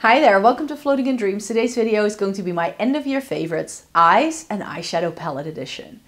Hi there, welcome to Floating in Dreams. Today's video is going to be my end of year favorites, eyes and eyeshadow palette edition.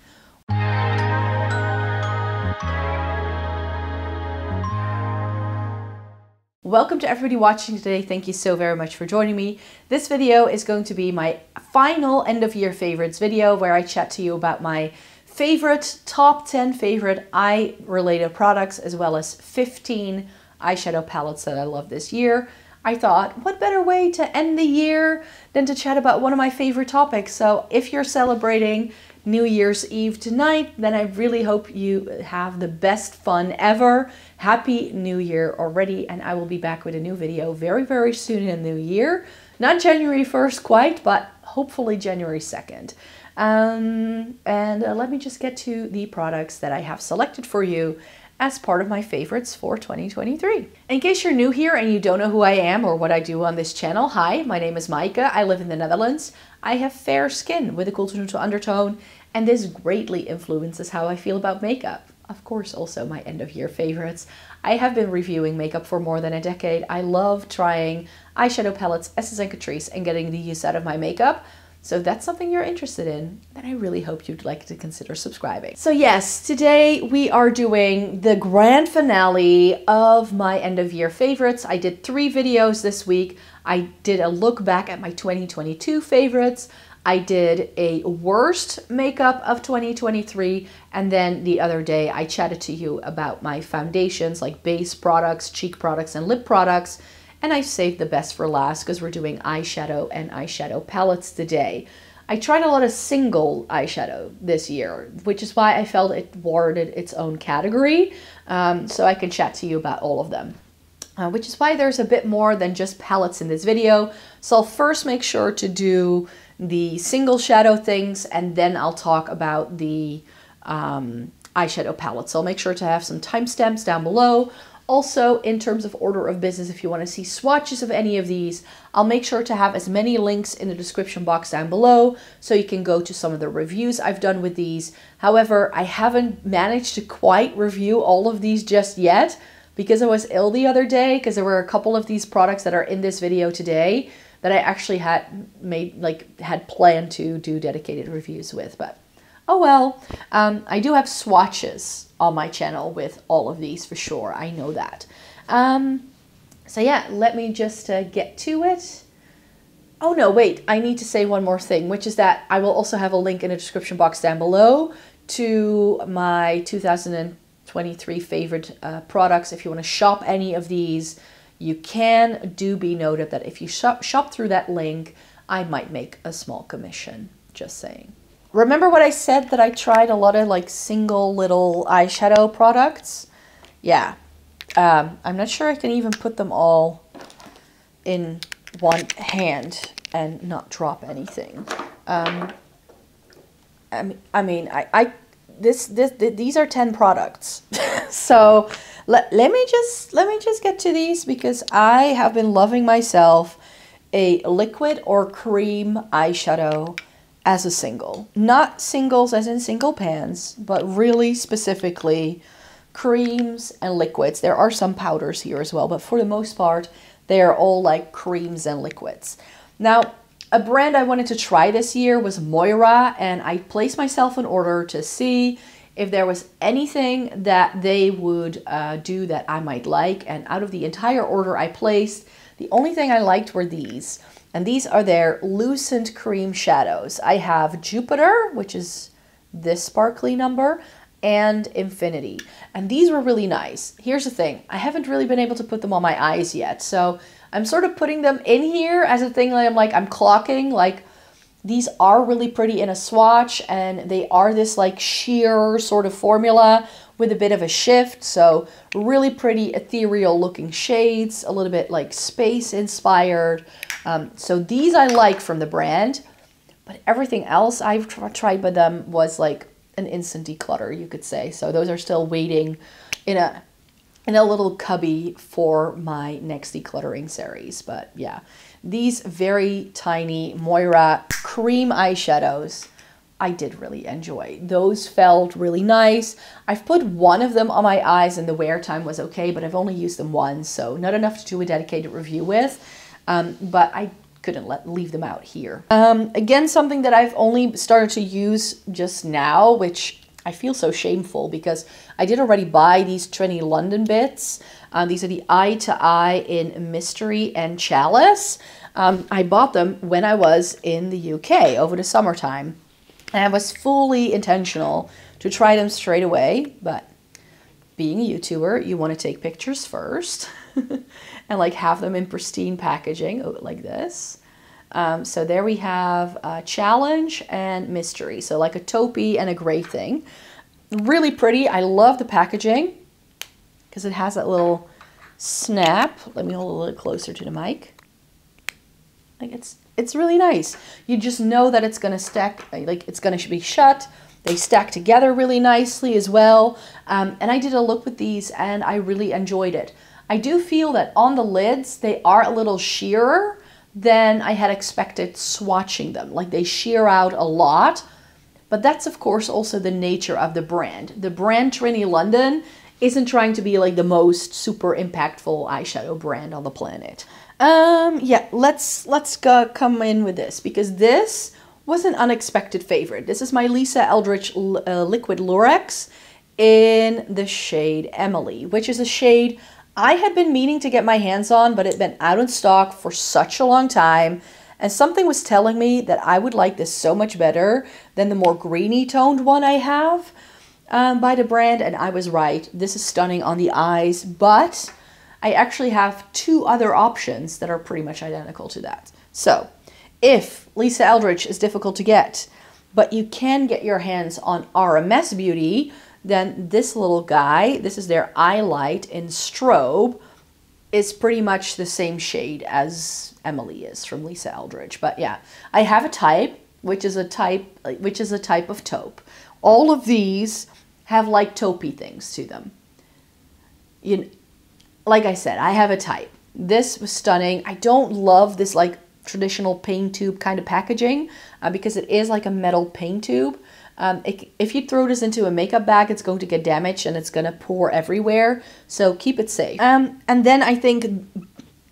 Welcome to everybody watching today. Thank you so very much for joining me. This video is going to be my final end of year favorites video where I chat to you about my favorite top 10 favorite eye related products as well as 15 eyeshadow palettes that I love this year. I thought, what better way to end the year than to chat about one of my favorite topics. So if you're celebrating New Year's Eve tonight, then I really hope you have the best fun ever. Happy New Year already, and I will be back with a new video very, very soon in the new year. Not January 1st quite, but hopefully January 2nd. Let me just get to the products that I have selected for you as part of my favorites for 2023. In case you're new here and you don't know who I am or what I do on this channel, hi, my name is Maaike. I live in the Netherlands. I have fair skin with a cool to neutral undertone, and this greatly influences how I feel about makeup. Of course, also my end of year favorites. I have been reviewing makeup for more than a decade. I love trying eyeshadow palettes, essence and catrice, and getting the use out of my makeup. So if that's something you're interested in, then I really hope you'd like to consider subscribing. So yes, today we are doing the grand finale of my end of year favorites. I did 3 videos this week. I did a look back at my 2022 favorites. I did a worst makeup of 2023. And then the other day I chatted to you about my foundations, like base products, cheek products, and lip products. And I saved the best for last because we're doing eyeshadow and eyeshadow palettes today. I tried a lot of single eyeshadow this year, which is why I felt it warranted its own category. So I can chat to you about all of them. Which is why there's a bit more than just palettes in this video. So I'll first make sure to do the single shadow things, and then I'll talk about the eyeshadow palettes. So I'll make sure to have some timestamps down below. Also, in terms of order of business, if you want to see swatches of any of these, I'll make sure to have as many links in the description box down below so you can go to some of the reviews I've done with these. However, I haven't managed to quite review all of these just yet because I was ill the other day, because there were a couple of these products that are in this video today that I actually had planned to do dedicated reviews with, but oh well. I do have swatches on my channel with all of these for sure. I know that. So yeah, let me just get to it. Oh no, wait, I need to say one more thing, which is that I will also have a link in the description box down below to my 2023 favorite products. If you want to shop any of these, you can. Do be noted that if you shop through that link, I might make a small commission, just saying. Remember what I said, that I tried a lot of like single little eyeshadow products? Yeah. I'm not sure I can even put them all in one hand and not drop anything. These are 10 products. So let me just get to these, because I have been loving myself a liquid or cream eyeshadow as a single. Not singles as in single pans, but really specifically creams and liquids. There are some powders here as well, but for the most part, they are all like creams and liquids. Now, a brand I wanted to try this year was Moira, and I placed myself in order to see if there was anything that they would do that I might like. And out of the entire order I placed, the only thing I liked were these. And these are their Lucent cream shadows. I have Jupiter, which is this sparkly number, and Infinity. And these were really nice. Here's the thing. I haven't really been able to put them on my eyes yet. So I'm sort of putting them in here as a thing that I'm clocking. Like, these are really pretty in a swatch, and they are this like sheer sort of formula with a bit of a shift. So really pretty ethereal looking shades, a little bit like space inspired. So these I like from the brand, but everything else I've tried by them was like an instant declutter, you could say. So those are still waiting in a little cubby for my next decluttering series. But yeah, these very tiny Moira cream eyeshadows I did really enjoy. Those felt really nice. I've put one of them on my eyes and the wear time was okay, but I've only used them once, so not enough to do a dedicated review with. but I couldn't leave them out here. Again, something that I've only started to use just now, which I feel so shameful because I did already buy these Trinity London bits. These are the Eye to Eye in Mystery and Chalice. I bought them when I was in the UK over the summertime. And I was fully intentional to try them straight away, but being a YouTuber, you want to take pictures first and like have them in pristine packaging like this. So there we have Challenge and Mystery. So like a taupey and a gray thing. Really pretty. I love the packaging because it has that little snap. Let me hold a little closer to the mic. Like it's really nice. You just know that it's going to stack, like it's going to be shut. They stack together really nicely as well. And I did a look with these and I really enjoyed it. I do feel that on the lids, they are a little sheerer than I had expected swatching them. Like they sheer out a lot, but that's of course also the nature of the brand. The brand Trinity London isn't trying to be like the most super impactful eyeshadow brand on the planet. Yeah, let's come in with this because this was an unexpected favorite. This is my Lisa Eldridge Liquid Lurex in the shade Emily, which is a shade I had been meaning to get my hands on, but it had been out of stock for such a long time. And something was telling me that I would like this so much better than the more greeny toned one I have by the brand. And I was right. This is stunning on the eyes, but I actually have two other options that are pretty much identical to that. So if Lisa Eldridge is difficult to get, but you can get your hands on RMS Beauty, then this little guy, this is their Eye Light in Strobe, is pretty much the same shade as Emily is from Lisa Eldridge. But yeah, I have a type, which is a type of taupe. All of these have like taupey things to them. Like I said, I have a type. This was stunning. I don't love this like traditional paint tube kind of packaging because it is like a metal paint tube. If you throw this into a makeup bag, it's going to get damaged and it's going to pour everywhere. So keep it safe. And then I think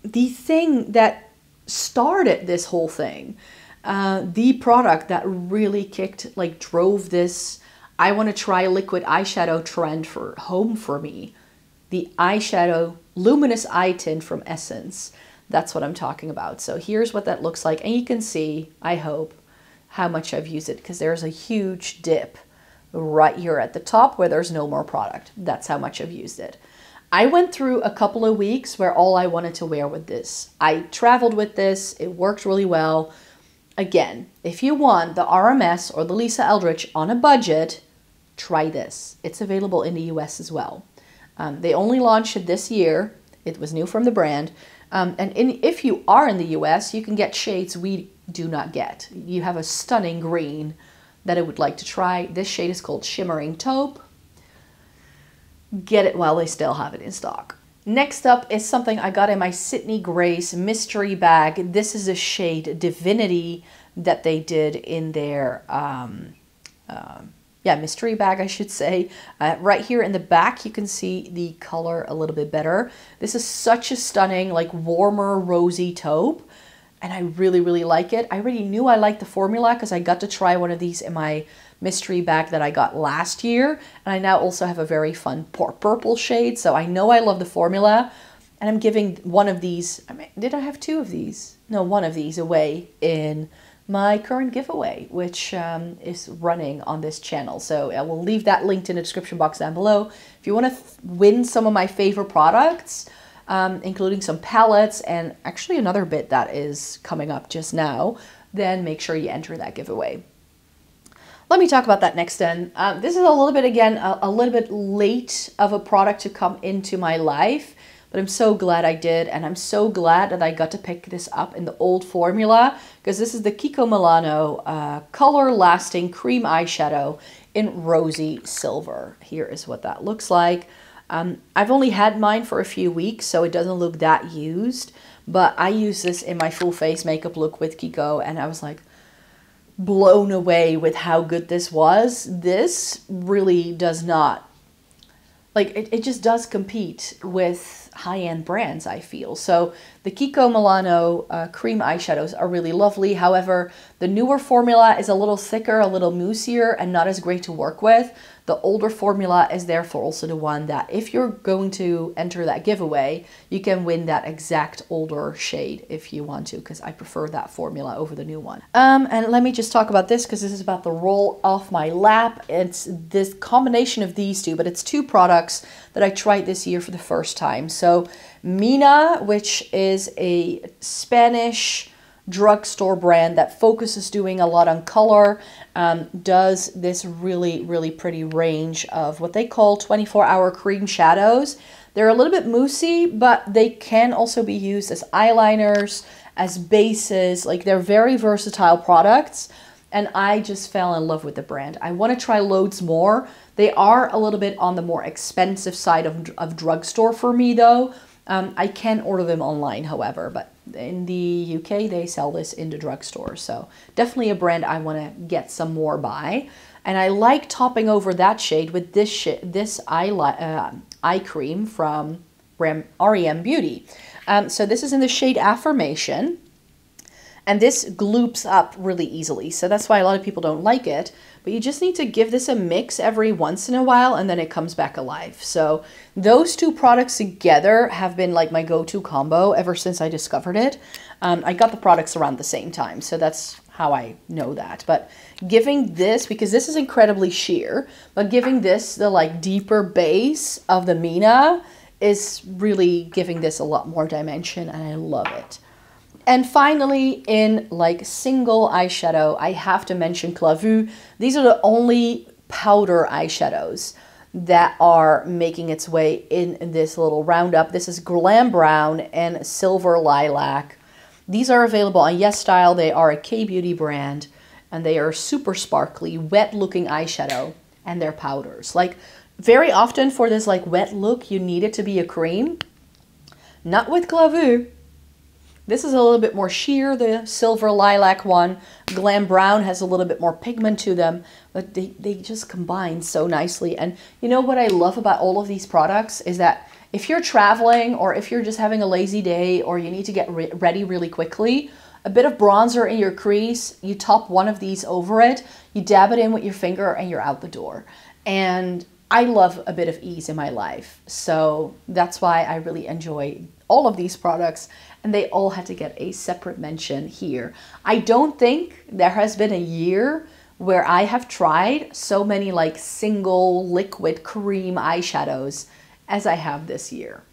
the thing that started this whole thing, the product that really drove this, I want to try liquid eyeshadow trend for home for me, the eyeshadow luminous eye tint from Essence. That's what I'm talking about. So here's what that looks like. And you can see, I hope, how much I've used it because there's a huge dip right here at the top where there's no more product. That's how much I've used it. I went through a couple of weeks where all I wanted to wear with this. I traveled with this. It worked really well. Again, if you want the RMS or the Lisa Eldridge on a budget, try this. It's available in the US as well. They only launched it this year. It was new from the brand. If you are in the US, you can get shades we do not get. You have a stunning green that I would like to try. This shade is called Shimmering Taupe. Get it while they still have it in stock. Next up is something I got in my Sydney Grace mystery bag. This is a shade Divinity that they did in their mystery bag, I should say. Right here in the back, you can see the color a little bit better. This is such a stunning, like warmer, rosy taupe. And I really, really like it. I already knew I liked the formula because I got to try one of these in my mystery bag that I got last year. And I now also have a very fun purple shade. So I know I love the formula. And I'm giving one of these, did I have two of these? No, one of these away in my current giveaway, which is running on this channel. So I will leave that linked in the description box down below. If you want to win some of my favorite products, including some palettes and actually another bit that is coming up just now, then make sure you enter that giveaway. Let me talk about that next then. This is a little bit, again, a little bit late of a product to come into my life, but I'm so glad I did, and I'm so glad that I got to pick this up in the old formula, because this is the Kiko Milano Color Lasting Cream Eyeshadow in Rosy Silver. Here is what that looks like. I've only had mine for a few weeks, so it doesn't look that used, but I used this in my full face makeup look with Kiko, and I was like blown away with how good this was. This really does not, like, it just does compete with high-end brands, I feel. So the Kiko Milano cream eyeshadows are really lovely. However, the newer formula is a little thicker, a little moussier, and not as great to work with. The older formula is therefore also the one that if you're going to enter that giveaway, you can win that exact older shade if you want to, because I prefer that formula over the new one. And let me just talk about this because this is about to roll off my lap. It's this combination of these two, but it's two products that I tried this year for the first time. So Mina, which is a Spanish drugstore brand that focuses doing a lot on color, does this really pretty range of what they call 24-hour cream shadows. They're a little bit moussey, but they can also be used as eyeliners, as bases. Like, they're very versatile products, and I just fell in love with the brand. I want to try loads more. They are a little bit on the more expensive side of drugstore for me though. I can order them online, however, but in the UK, they sell this in the drugstore. So definitely a brand I want to get some more by. And I like topping over that shade with this eye cream from REM Beauty. So this is in the shade Affirmation. And this gloops up really easily. So that's why a lot of people don't like it. But you just need to give this a mix every once in a while and then it comes back alive. So those two products together have been like my go-to combo ever since I discovered it. I got the products around the same time, so that's how I know that. But giving this, because this is incredibly sheer, but giving this the like deeper base of the Mina is really giving this a lot more dimension, and I love it. And finally, in like single eyeshadow, I have to mention Clavu. These are the only powder eyeshadows that are making its way in this little roundup. This is Glam Brown and Silver Lilac. These are available on YESSTYLE. They are a K-beauty brand, and they are super sparkly, wet-looking eyeshadow, and they're powders. Like, very often for this like wet look, you need it to be a cream. Not with Clavu. This is a little bit more sheer, the Silver Lilac one. Glam Brown has a little bit more pigment to them, but they just combine so nicely. And you know what I love about all of these products is that if you're traveling or if you're just having a lazy day or you need to get ready really quickly, a bit of bronzer in your crease, you top one of these over it, you dab it in with your finger, and you're out the door. And I love a bit of ease in my life. So that's why I really enjoy all of these products, and they all had to get a separate mention here. I don't think there has been a year where I have tried so many like single liquid cream eyeshadows as I have this year.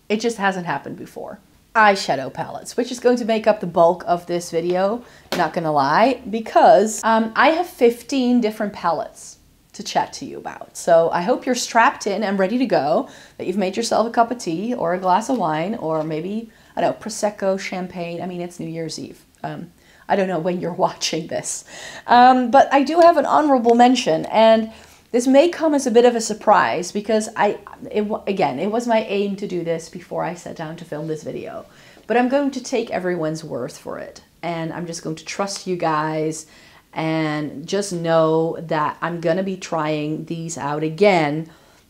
It just hasn't happened before. Eyeshadow palettes, which is going to make up the bulk of this video, not gonna lie, because I have 15 different palettes to chat to you about. So I hope you're strapped in and ready to go, that you've made yourself a cup of tea or a glass of wine, or maybe, I don't know, Prosecco, champagne. I mean, it's New Year's Eve. I don't know when you're watching this. But I do have an honorable mention, and this may come as a bit of a surprise because again, it was my aim to do this before I sat down to film this video. But I'm going to take everyone's word for it, and I'm just going to trust you guys and just know that I'm gonna be trying these out again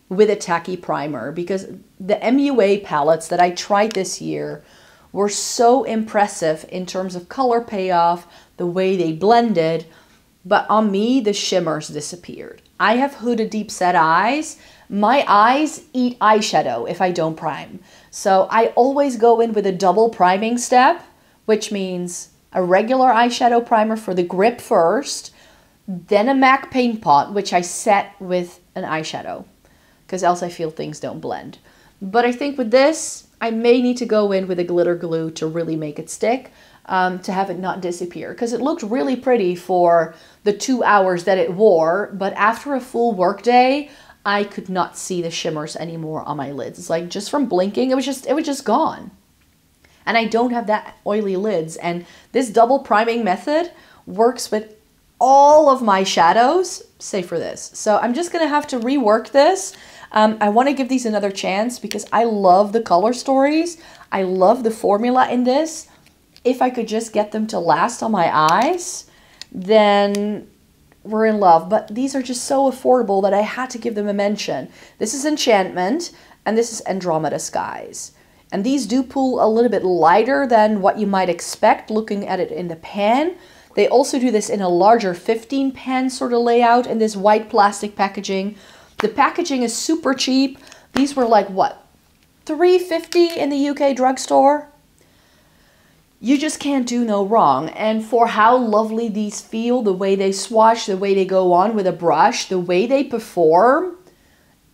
with a tacky primer, because the MUA palettes that I tried this year were so impressive in terms of color payoff, the way they blended, but on me, the shimmers disappeared. I have hooded deep set eyes. My eyes eat eyeshadow if I don't prime. So I always go in with a double priming step, which means a regular eyeshadow primer for the grip first, then a MAC paint pot, which I set with an eyeshadow, because else I feel things don't blend. But I think with this, I may need to go in with a glitter glue to really make it stick, to have it not disappear, because it looked really pretty for the 2 hours that it wore, but after a full work day, I could not see the shimmers anymore on my lids. It's like, just from blinking, it was just gone. And I don't have that oily lids. And this double priming method works with all of my shadows, save for this. So I'm just gonna have to rework this. I wanna give these another chance because I love the color stories. I love the formula in this. If I could just get them to last on my eyes, then we're in love. But these are just so affordable that I had to give them a mention. This is Enchantment. and this is Andromeda Skies. And these do pull a little bit lighter than what you might expect looking at it in the pan. They also do this in a larger 15 pan sort of layout in this white plastic packaging. The packaging is super cheap. These were like, what, $3.50 in the UK drugstore? You just can't do no wrong. And for how lovely these feel, the way they swatch, the way they go on with a brush, the way they perform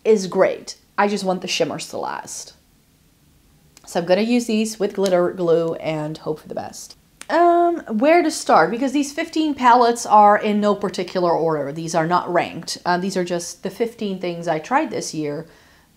is great. I just want the shimmers to last. So I'm going to use these with glitter glue and hope for the best. Where to start? Because these 15 palettes are in no particular order. These are not ranked. These are just the 15 things I tried this year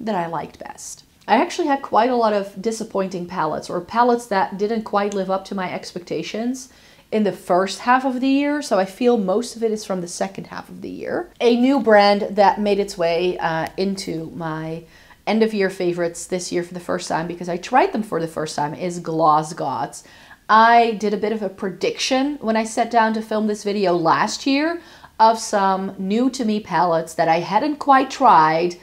that I liked best. I actually had quite a lot of disappointing palettes, or palettes that didn't quite live up to my expectations in the first half of the year, so I feel most of it is from the second half of the year. A new brand that made its way into my end of year favorites this year for the first time, because I tried them for the first time, is Gloss Gods. I did a bit of a prediction when I sat down to film this video last year of some new to me palettes that I hadn't quite tried,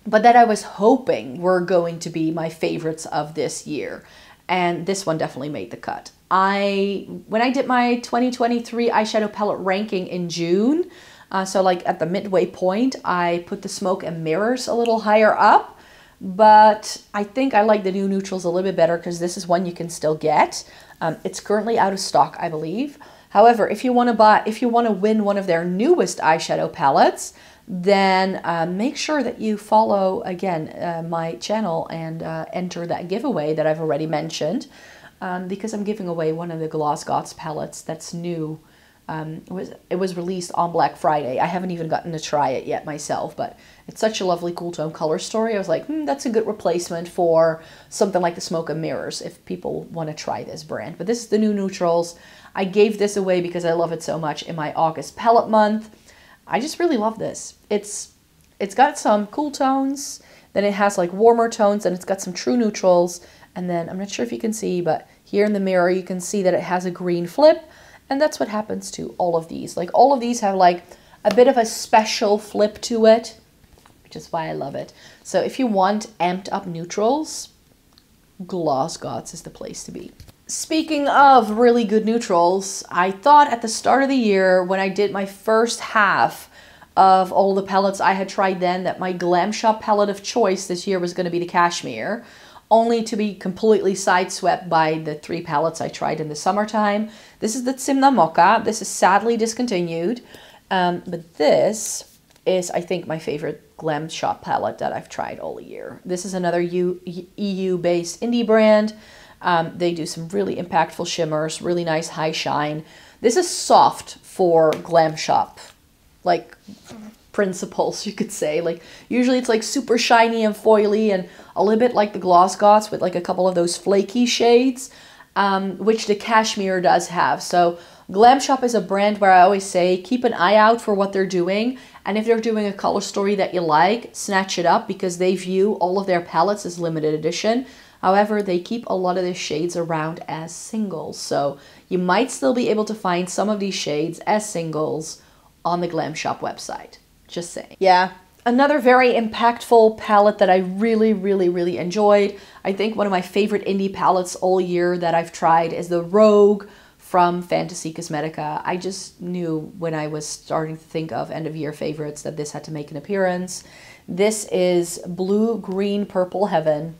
but that I was hoping were going to be my favorites of this year. And this one definitely made the cut. When I did my 2023 eyeshadow palette ranking in June, so like at the midway point, I put the Smoke and Mirrors a little higher up, but I think I like the new neutrals a little bit better because this is one you can still get. It's currently out of stock, I believe. However, if you want to win one of their newest eyeshadow palettes, then make sure that you follow, again, my channel and enter that giveaway that I've already mentioned, because I'm giving away one of the Gloss Gods palettes that's new. It was released on Black Friday. I haven't even gotten to try it yet myself, but it's such a lovely cool tone color story. I was like, that's a good replacement for something like the Smoke and Mirrors if people want to try this brand. But this is the new neutrals. I gave this away because I love it so much in my August palette month. I just really love this. It's got some cool tones, then it has like warmer tones, and it's got some true neutrals, and then I'm not sure if you can see, but here in the mirror you can see that it has a green flip, and that's what happens to all of these. Like all of these have like a bit of a special flip to it, which is why I love it. So if you want amped up neutrals, Gloss Gods is the place to be. Speaking of really good neutrals, I thought at the start of the year when I did my first half of all the palettes I had tried then that my Glam Shop palette of choice this year was going to be the Cashmere, only to be completely sideswept by the 3 palettes I tried in the summertime. This is the Simna Mocha. This is sadly discontinued, but this is, I think, my favorite Glam Shop palette that I've tried all year. This is another EU-based indie brand. They do some really impactful shimmers, really nice high shine. This is soft for Glam Shop, like principles, you could say. Like usually it's like super shiny and foily and a little bit like the Gloss Gods with like a couple of those flaky shades, which the Cashmere does have. So Glam Shop is a brand where I always say keep an eye out for what they're doing, and if they're doing a color story that you like, snatch it up, because they view all of their palettes as limited edition. However, they keep a lot of the shades around as singles, so you might still be able to find some of these shades as singles on the Glam Shop website. Just saying. Yeah, another very impactful palette that I really, really, really enjoyed. I think one of my favorite indie palettes all year that I've tried is the Rogue from Fantasy Cosmetica. I just knew when I was starting to think of end of year favorites that this had to make an appearance. This is Blue, Green, Purple Heaven.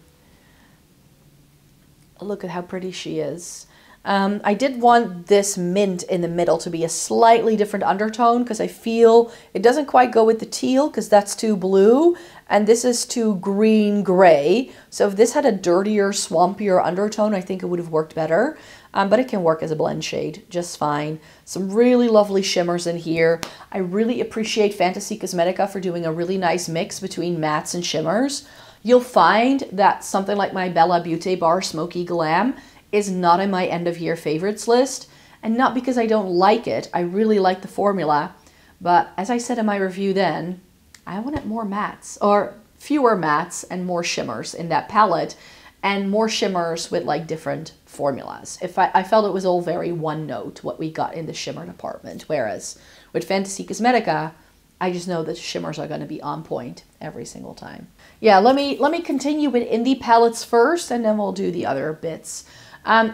Look at how pretty she is. I did want this mint in the middle to be a slightly different undertone because I feel it doesn't quite go with the teal because that's too blue and this is too green gray. So if this had a dirtier, swampier undertone, I think it would have worked better. But it can work as a blend shade just fine. Some really lovely shimmers in here. I really appreciate Fantasy Cosmetica for doing a really nice mix between mattes and shimmers. You'll find that something like my Bella Beauty Bar Smoky Glam is not in my end of year favorites list, and not because I don't like it. I really like the formula, but as I said in my review then, I wanted more mattes, or fewer mattes and more shimmers in that palette, and more shimmers with like different formulas. I felt it was all very one note what we got in the shimmer department, whereas with Fantasy Cosmetica, I just know the shimmers are going to be on point every single time. Yeah, let me continue with indie palettes first, and then we'll do the other bits.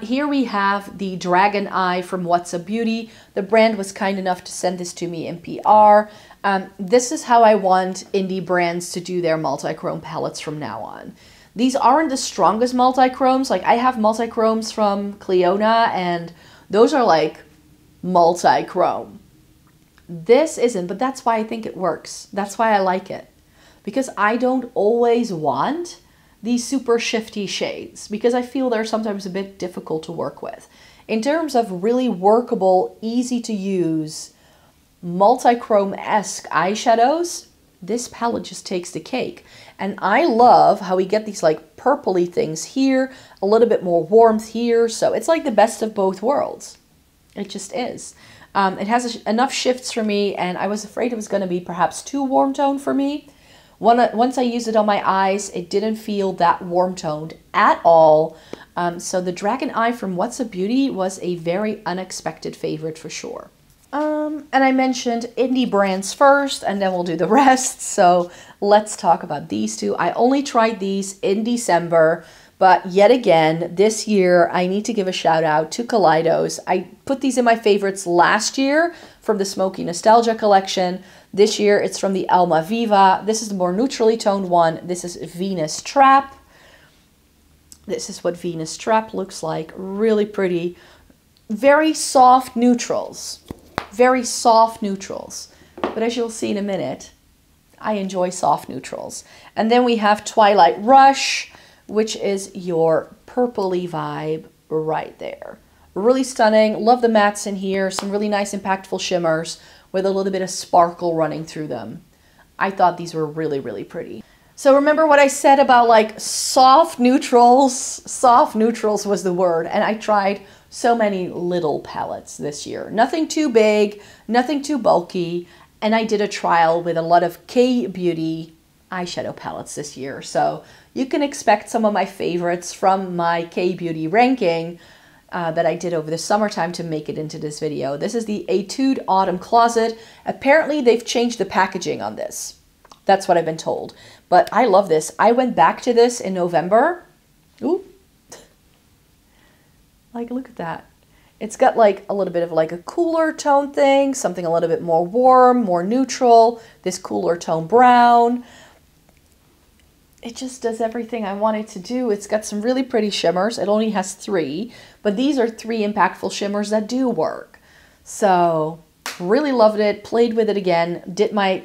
Here we have the Dragon Eye from What's a Beauty. The brand was kind enough to send this to me in PR. This is how I want indie brands to do their multi-chrome palettes from now on. These aren't the strongest multi-chromes. Like, I have multi-chromes from Cliona, and those are like multi-chrome. This isn't, but that's why I think it works. That's why I like it. Because I don't always want these super shifty shades, because I feel they're sometimes a bit difficult to work with. In terms of really workable, easy to use, multi-chrome-esque eyeshadows, this palette just takes the cake. And I love how we get these like purpley things here, a little bit more warmth here, so it's like the best of both worlds. It just is. It has enough shifts for me, and I was afraid it was going to be perhaps too warm toned for me. Once I used it on my eyes, it didn't feel that warm toned at all. So the Dragon Eye from What's a Beauty was a very unexpected favorite for sure. And I mentioned indie brands first, and then we'll do the rest. So let's talk about these two. I only tried these in December, but yet again, this year, I need to give a shout out to Kaleidos. I put these in my favorites last year from the Smoky Nostalgia collection. This year, it's from the Alma Viva. This is the more neutrally toned one. This is Venus Trap. This is what Venus Trap looks like. Really pretty. Very soft neutrals. Very soft neutrals. But as you'll see in a minute, I enjoy soft neutrals. And then we have Twilight Rush, which is your purpley vibe right there. Really stunning. Love the mattes in here. Some really nice impactful shimmers with a little bit of sparkle running through them. I thought these were really, really pretty. So remember what I said about like soft neutrals? Soft neutrals was the word. And I tried so many little palettes this year. Nothing too big, nothing too bulky. And I did a trial with a lot of K-Beauty eyeshadow palettes this year. So you can expect some of my favorites from my K-Beauty ranking that I did over the summertime to make it into this video. This is the Etude Autumn Closet. Apparently they've changed the packaging on this. That's what I've been told. But I love this. I went back to this in November. Ooh. Like, look at that. It's got like a little bit of like a cooler tone thing, something a little bit more warm, more neutral, this cooler tone brown. It just does everything I want it to do. It's got some really pretty shimmers. It only has 3, but these are 3 impactful shimmers that do work. So really loved it, played with it again, did my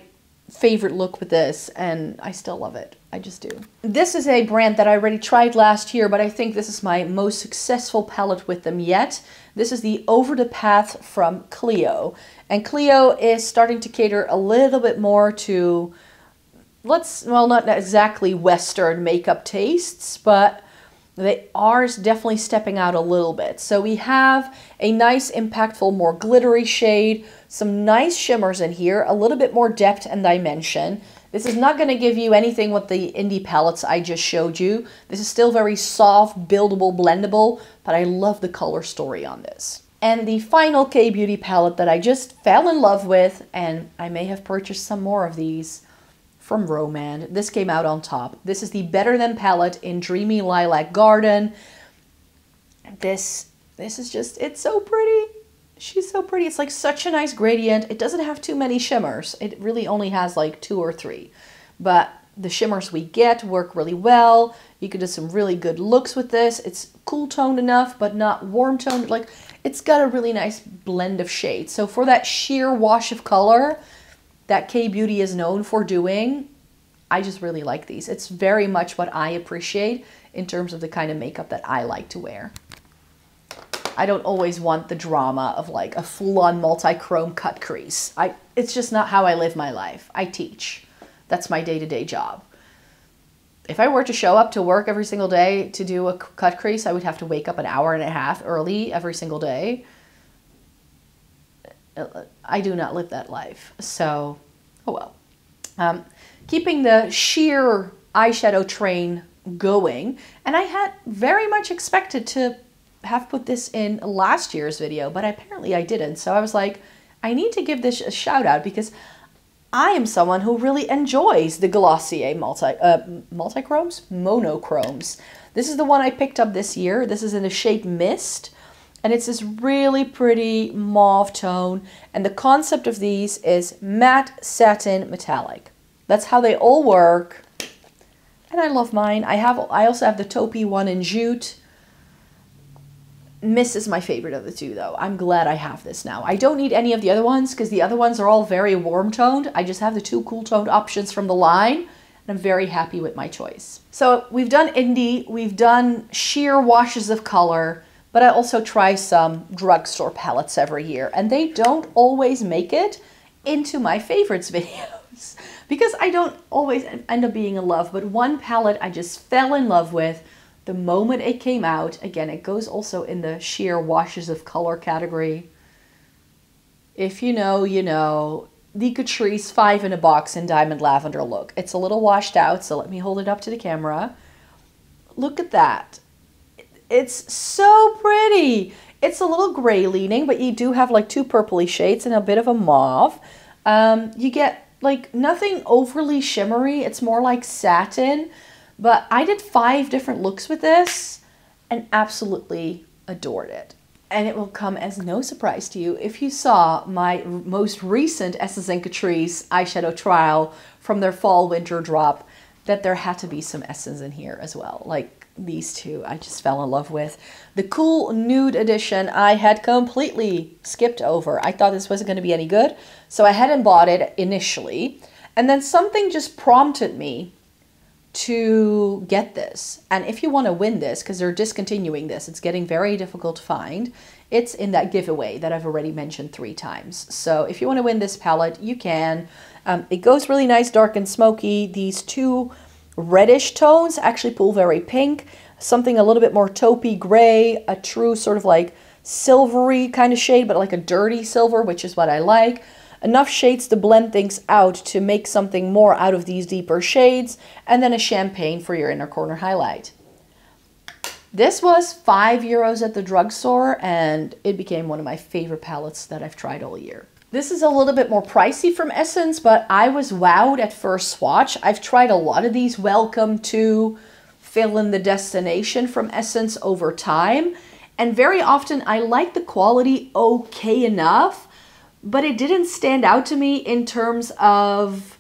favorite look with this, and I still love it. I just do. This is a brand that I already tried last year, but I think this is my most successful palette with them yet. This is the Over the Path from Clio. And Clio is starting to cater a little bit more to, well, not exactly Western makeup tastes, but they are definitely stepping out a little bit. So we have a nice, impactful, more glittery shade, some nice shimmers in here, a little bit more depth and dimension. This is not going to give you anything with the indie palettes I just showed you. This is still very soft, buildable, blendable, but I love the color story on this. And the final K-Beauty palette that I just fell in love with, and I may have purchased some more of these, from rom&nd. This came out on top. This is the Better Than palette in Dreamy Lilac Garden. This is just, it's so pretty. She's so pretty. It's like such a nice gradient. It doesn't have too many shimmers. It really only has like 2 or 3. But the shimmers we get work really well. You can do some really good looks with this. It's cool toned enough, but not warm toned. Like, it's got a really nice blend of shades. So for that sheer wash of color that K-Beauty is known for doing, I just really like these. It's very much what I appreciate in terms of the kind of makeup that I like to wear. I don't always want the drama of like a full-on multi-chrome cut crease. It's just not how I live my life. I teach. That's my day-to-day job. If I were to show up to work every single day to do a cut crease, I would have to wake up an hour and a half early every single day. I do not live that life. So, oh well. Keeping the sheer eyeshadow train going, and I had very much expected to have put this in last year's video, but apparently I didn't. So I was like, I need to give this a shout out because I am someone who really enjoys the Glossier multi-chromes? Monochromes. This is the one I picked up this year. This is in the shade Mist. And it's this really pretty mauve tone. And the concept of these is matte satin metallic. That's how they all work. And I love mine. I also have the taupey one in jute. Mist is my favorite of the two, though. I'm glad I have this now. I don't need any of the other ones because the other ones are all very warm toned. I just have the two cool toned options from the line, and I'm very happy with my choice. So we've done indie, we've done sheer washes of color, but I also try some drugstore palettes every year, and they don't always make it into my favorites videos because I don't always end up being in love. But one palette I just fell in love with the moment it came out. Again, it goes also in the sheer washes of color category. If you know, you know. The Catrice 5 in a box in Diamond Lavender look. It's a little washed out, so let me hold it up to the camera. Look at that. It's so pretty. It's a little gray leaning, but you do have like two purpley shades and a bit of a mauve. You get like nothing overly shimmery. It's more like satin. But I did 5 different looks with this and absolutely adored it. And it will come as no surprise to you if you saw my most recent Essence & Catrice eyeshadow trial from their fall-winter drop, that there had to be some Essence in here as well. Like these two, I just fell in love with. The cool nude edition I had completely skipped over. I thought this wasn't going to be any good, so I hadn't bought it initially. And then something just prompted me to get this. And if you want to win this, because they're discontinuing this, it's getting very difficult to find. It's in that giveaway that I've already mentioned 3 times. So if you want to win this palette, you can. It goes really nice, dark and smoky. These 2 reddish tones actually pull very pink. Something a little bit more taupey gray, a true sort of like silvery kind of shade, but like a dirty silver, which is what I like. Enough shades to blend things out to make something more out of these deeper shades, and then a champagne for your inner corner highlight. This was €5 at the drugstore, and it became one of my favorite palettes that I've tried all year. This is a little bit more pricey from Essence, but I was wowed at first swatch. I've tried a lot of these Welcome to Fill in the Destination from Essence over time, and very often I like the quality okay enough, but it didn't stand out to me in terms of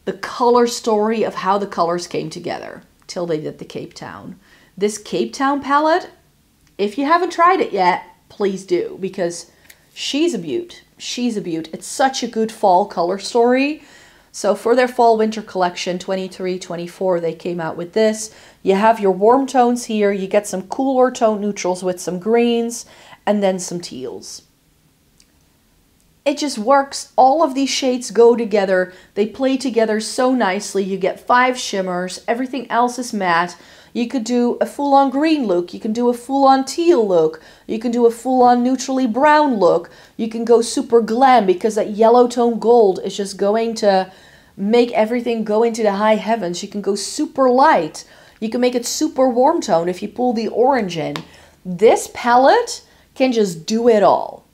the color story of how the colors came together till they did the Cape Town. This Cape Town palette, if you haven't tried it yet, please do, because she's a beaut. She's a beaut. It's such a good fall color story. So for their fall winter collection 23-24, they came out with this. You have your warm tones here. You get some cooler tone neutrals with some greens and then some teals. It just works. All of these shades go together. They play together so nicely. You get 5 shimmers. Everything else is matte. You could do a full-on green look. You can do a full-on teal look. You can do a full-on neutrally brown look. You can go super glam because that yellow tone gold is just going to make everything go into the high heavens. You can go super light. You can make it super warm tone if you pull the orange in. This palette can just do it all.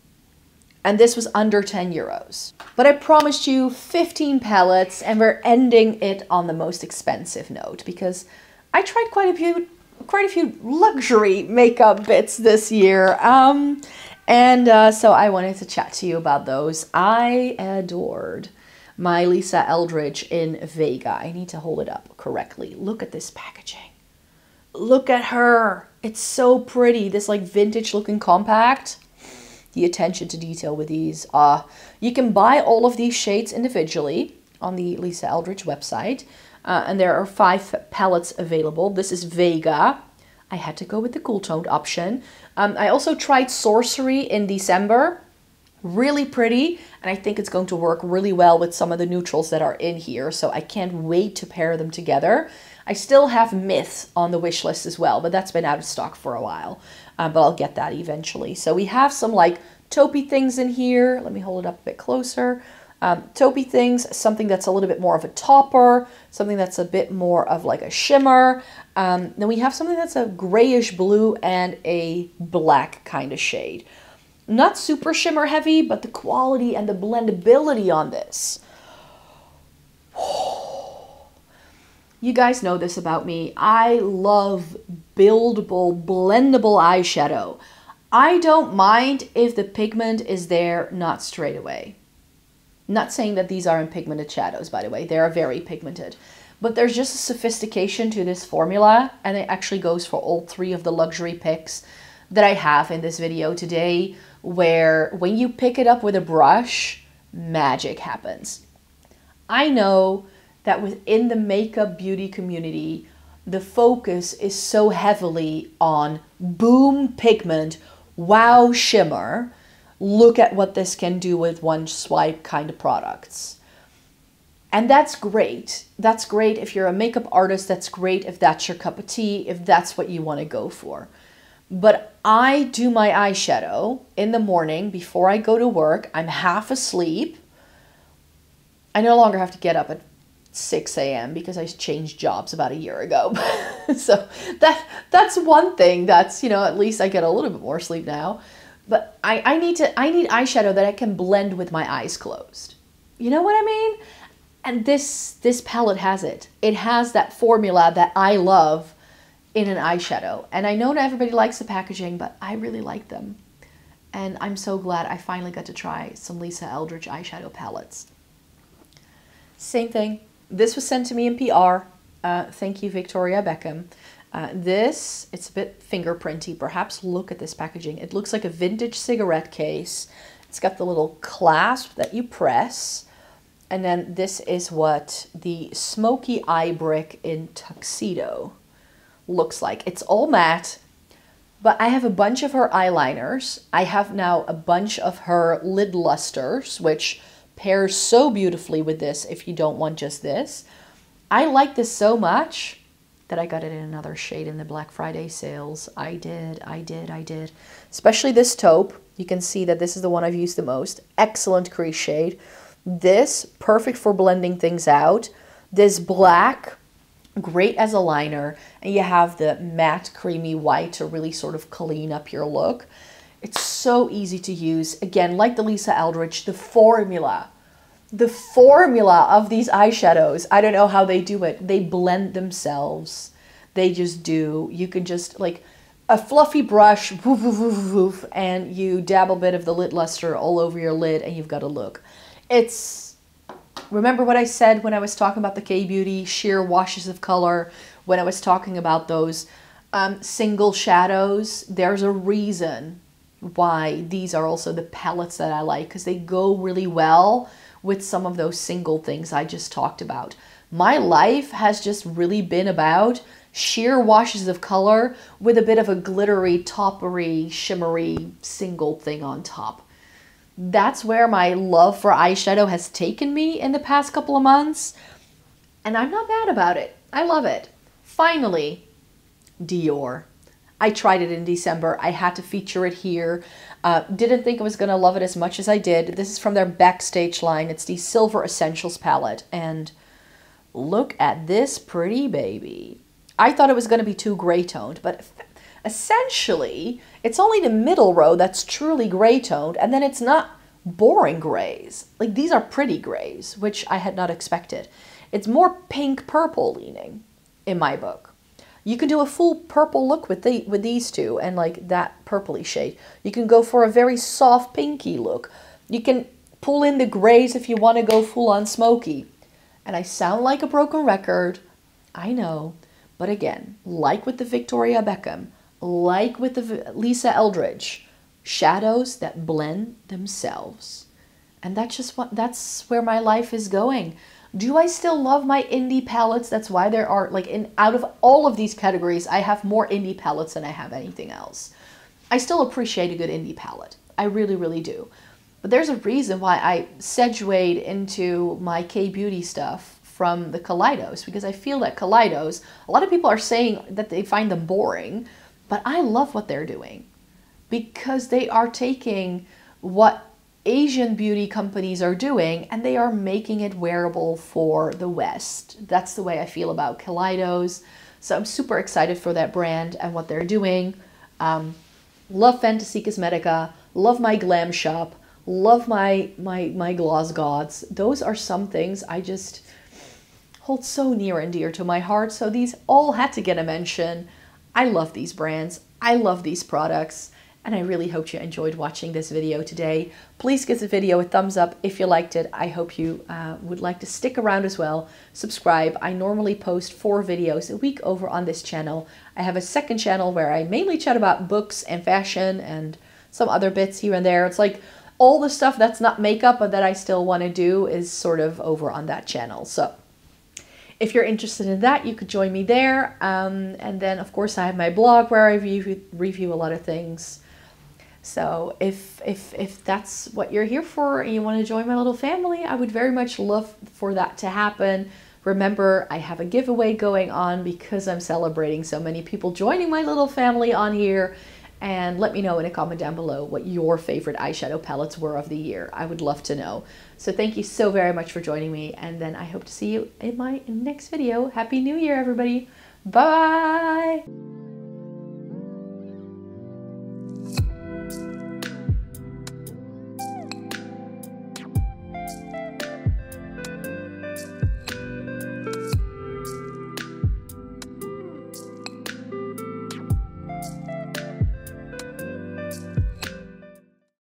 And this was under €10. But I promised you 15 palettes, and we're ending it on the most expensive note because I tried quite a few luxury makeup bits this year. So I wanted to chat to you about those. I adored my Lisa Eldridge in Vega. I need to hold it up correctly. Look at this packaging. Look at her. It's so pretty. This like vintage looking compact. The attention to detail with these. You can buy all of these shades individually on the Lisa Eldridge website. And there are 5 palettes available. This is Vega. I had to go with the cool toned option. I also tried Sorcery in December. Really pretty. And I think it's going to work really well with some of the neutrals that are in here. So I can't wait to pair them together. I still have Myth on the wish list as well, but that's been out of stock for a while. But I'll get that eventually. So we have some like taupey things in here. Let me hold it up a bit closer. Taupey things, something that's a little bit more of a topper, something that's a bit more of like a shimmer. Then we have something that's a grayish blue and a black kind of shade. Not super shimmer heavy, but the quality and the blendability on this. You guys know this about me. I love buildable, blendable eyeshadow. I don't mind if the pigment is there, not straight away. Not saying that these aren't pigmented shadows, by the way. They are very pigmented. But there's just a sophistication to this formula, and it actually goes for all three of the luxury picks that I have in this video today, where when you pick it up with a brush, magic happens. I know that within the makeup beauty community, the focus is so heavily on boom pigment, wow shimmer, look at what this can do with one swipe kind of products. And that's great. That's great if you're a makeup artist. That's great if that's your cup of tea, if that's what you want to go for. But I do my eyeshadow in the morning before I go to work. I'm half asleep. I no longer have to get up at 6 a.m. because I changed jobs about a year ago. So that's one thing that's, you know, at least I get a little bit more sleep now. But I need eyeshadow that I can blend with my eyes closed. You know what I mean? And this palette has it. It has that formula that I love in an eyeshadow. And I know not everybody likes the packaging, but I really like them. And I'm so glad I finally got to try some Lisa Eldridge eyeshadow palettes. Same thing. This was sent to me in PR. Thank you, Victoria Beckham. It's a bit fingerprinty. Perhaps look at this packaging. It looks like a vintage cigarette case. It's got the little clasp that you press. And then this is what the smoky eye brick in Tuxedo looks like. It's all matte, but I have a bunch of her eyeliners. I have now a bunch of her lid lusters, which pairs so beautifully with this if you don't want just this. I like this so much that I got it in another shade in the Black Friday sales. I did. Especially this taupe. You can see that this is the one I've used the most. Excellent crease shade. This, perfect for blending things out. This black, great as a liner. And you have the matte creamy white to really sort of clean up your look. It's so easy to use. Again, like the Lisa Eldridge, the formula of these eyeshadows, I don't know how they do it. They blend themselves. They just do. You can just, like, a fluffy brush, woof, woof, woof, woof, and you dab a bit of the lid luster all over your lid, and you've got a look. Remember what I said when I was talking about the K-Beauty sheer washes of color, when I was talking about those single shadows? There's a reason why these are also the palettes that I like, because they go really well with some of those single things I just talked about. My life has just really been about sheer washes of color with a bit of a glittery, toppery, shimmery single thing on top. That's where my love for eyeshadow has taken me in the past couple of months, and I'm not mad about it. I love it. Finally, Dior. I tried it in December. I had to feature it here. Didn't think I was going to love it as much as I did. This is from their Backstage line. It's the Silver Essentials palette. And look at this pretty baby. I thought it was going to be too gray toned, but essentially it's only the middle row that's truly gray toned, and then it's not boring grays. Like, these are pretty grays, which I had not expected. It's more pink purple leaning in my book. You can do a full purple look with these two, and like that purpley shade. You can go for a very soft pinky look. You can pull in the grays if you want to go full on smoky. And I sound like a broken record, I know. But again, like with the Victoria Beckham, like with the Lisa Eldridge, shadows that blend themselves. And that's where my life is going. Do I still love my indie palettes? That's why there are, like, out of all of these categories, I have more indie palettes than I have anything else. I still appreciate a good indie palette. I really, really do. But there's a reason why I segued into my K-Beauty stuff from the Kaleidos, because I feel that Kaleidos, a lot of people are saying that they find them boring, but I love what they're doing, because they are taking what Asian beauty companies are doing, and they are making it wearable for the West. That's the way I feel about Kaleidos. So I'm super excited for that brand and what they're doing. Love Fantasy Cosmetica, love my Glam Shop, love my Gloss Gods. Those are some things I just, hold so near and dear to my heart, so these all had to get a mention. I love these brands, I love these products, and I really hope you enjoyed watching this video today. Please give the video a thumbs up if you liked it. I hope you would like to stick around as well. Subscribe. I normally post 4 videos a week over on this channel. I have a second channel where I mainly chat about books and fashion and some other bits here and there. It's like all the stuff that's not makeup but that I still want to do is sort of over on that channel. So if you're interested in that, you could join me there. And then of course I have my blog where I review a lot of things. So if that's what you're here for and you want to join my little family, I would very much love for that to happen. Remember, I have a giveaway going on because I'm celebrating so many people joining my little family on here. And let me know in a comment down below what your favorite eyeshadow palettes were of the year. I would love to know. So thank you so very much for joining me. And then I hope to see you in my next video. Happy New Year, everybody. Bye.